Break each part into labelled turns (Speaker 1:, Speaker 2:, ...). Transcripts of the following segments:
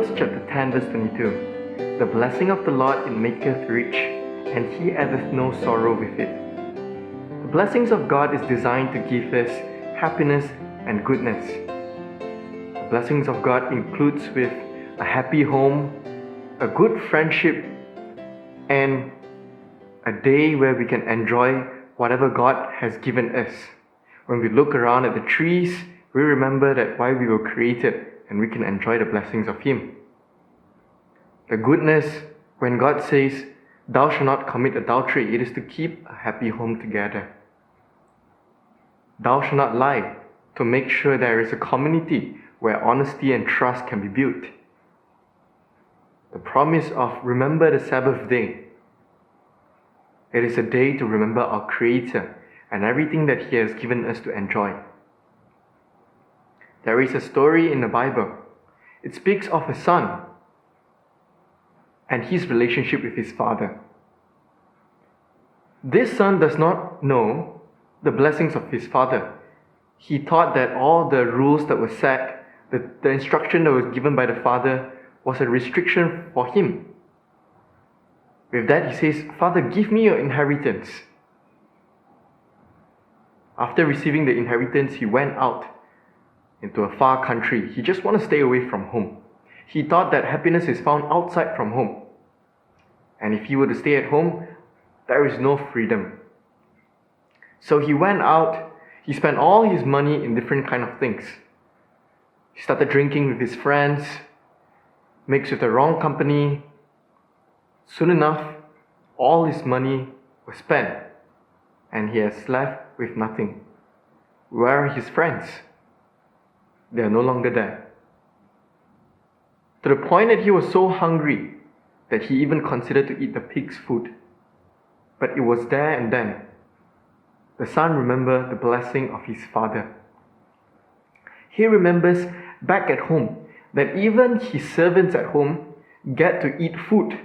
Speaker 1: Proverbs chapter 10 verse 22. The blessing of the Lord it maketh rich, and he addeth no sorrow with it. The blessings of God is designed to give us happiness and goodness. The blessings of God includes with a happy home, a good friendship, and a day where we can enjoy whatever God has given us. When we look around at the trees, we remember that why we were created, and we can enjoy the blessings of Him. The goodness, when God says, "Thou shalt not commit adultery," it is to keep a happy home together. "Thou shalt not lie," to make sure there is a community where honesty and trust can be built. The promise of remember the Sabbath day. It is a day to remember our Creator and everything that He has given us to enjoy. There is a story in the Bible. It speaks of a son and his relationship with his father. This son does not know the blessings of his father. He thought that all the rules that were set, the instruction that was given by the father, was a restriction for him. With that, he says, "Father, give me your inheritance." After receiving the inheritance, he went out into a far country. He just wanted to stay away from home. He thought that happiness is found outside from home. And if he were to stay at home, there is no freedom. So he went out, he spent all his money in different kind of things. He started drinking with his friends, mixed with the wrong company. Soon enough, all his money was spent, and he has left with nothing. Where are his friends? They are no longer there. To the point that he was so hungry that he even considered to eat the pig's food. But it was there and then the son remembered the blessing of his father. He remembers back at home that even his servants at home get to eat food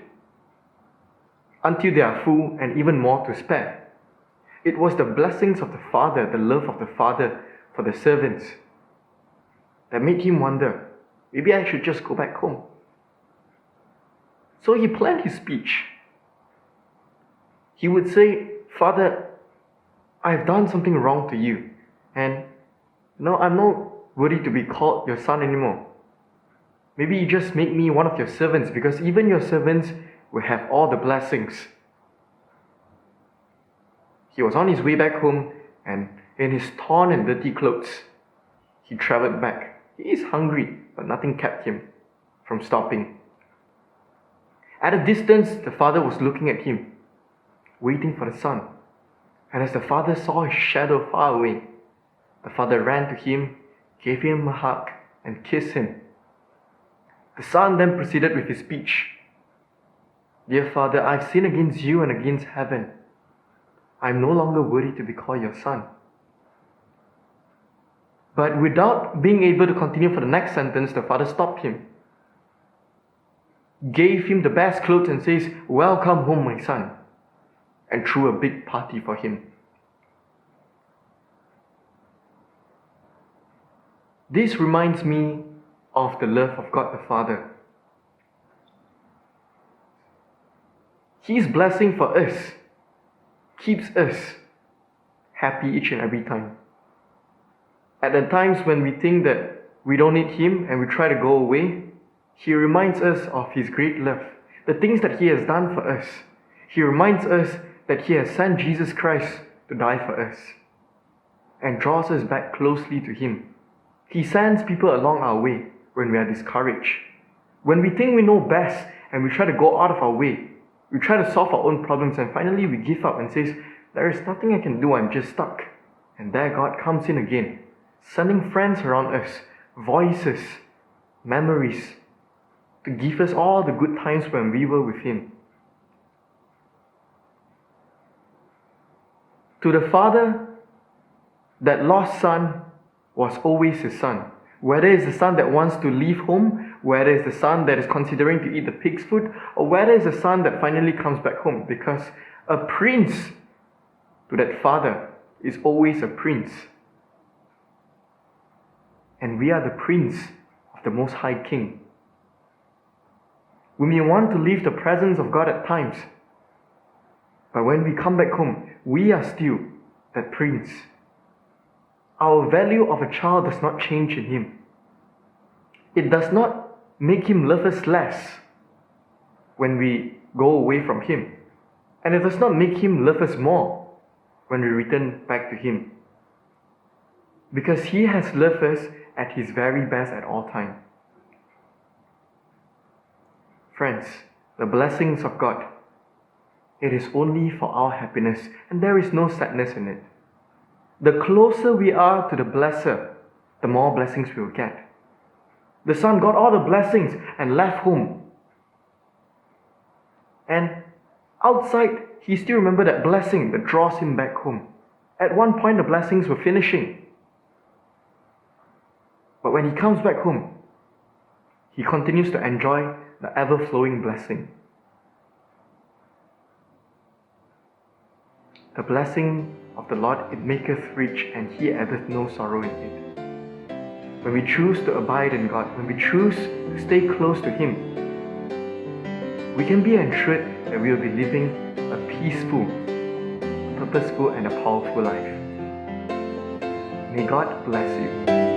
Speaker 1: until they are full and even more to spare. It was the blessings of the father, the love of the father for the servants, that made him wonder, maybe I should just go back home. So he planned his speech. He would say, "Father, I've done something wrong to you, and I'm not worthy to be called your son anymore. Maybe you just make me one of your servants, because even your servants will have all the blessings." He was on his way back home, and in his torn and dirty clothes, he traveled back. He is hungry, but nothing kept him from stopping. At a distance, the father was looking at him, waiting for the son. And as the father saw his shadow far away, the father ran to him, gave him a hug, and kissed him. The son then proceeded with his speech. "Dear father, I've sinned against you and against heaven. I'm no longer worthy to be called your son." But without being able to continue for the next sentence, the father stopped him, gave him the best clothes and says, "Welcome home, my son," and threw a big party for him. This reminds me of the love of God the Father. His blessing for us keeps us happy each and every time. At the times when we think that we don't need Him and we try to go away, He reminds us of His great love, the things that He has done for us. He reminds us that He has sent Jesus Christ to die for us and draws us back closely to Him. He sends people along our way when we are discouraged. When we think we know best and we try to go out of our way, we try to solve our own problems, and finally we give up and says, "There is nothing I can do, I'm just stuck." And there God comes in again, sending friends around us, voices, memories, to give us all the good times when we were with Him. To the father, that lost son was always his son. Whether it's the son that wants to leave home, whether it's the son that is considering to eat the pig's food, or whether it's the son that finally comes back home, because a prince to that father is always a prince. And we are the prince of the Most High King. We may want to leave the presence of God at times, but when we come back home, we are still that prince. Our value of a child does not change in him. It does not make him love us less when we go away from him. And it does not make him love us more when we return back to him. Because he has loved us at his very best at all times. Friends, the blessings of God, it is only for our happiness, and there is no sadness in it. The closer we are to the blesser, the more blessings we will get. The son got all the blessings and left home. And outside, he still remembered that blessing that draws him back home. At one point, the blessings were finishing. But when he comes back home, he continues to enjoy the ever-flowing blessing. The blessing of the Lord, it maketh rich, and he addeth no sorrow in it. When we choose to abide in God, when we choose to stay close to him, we can be assured that we will be living a peaceful, purposeful, and a powerful life. May God bless you.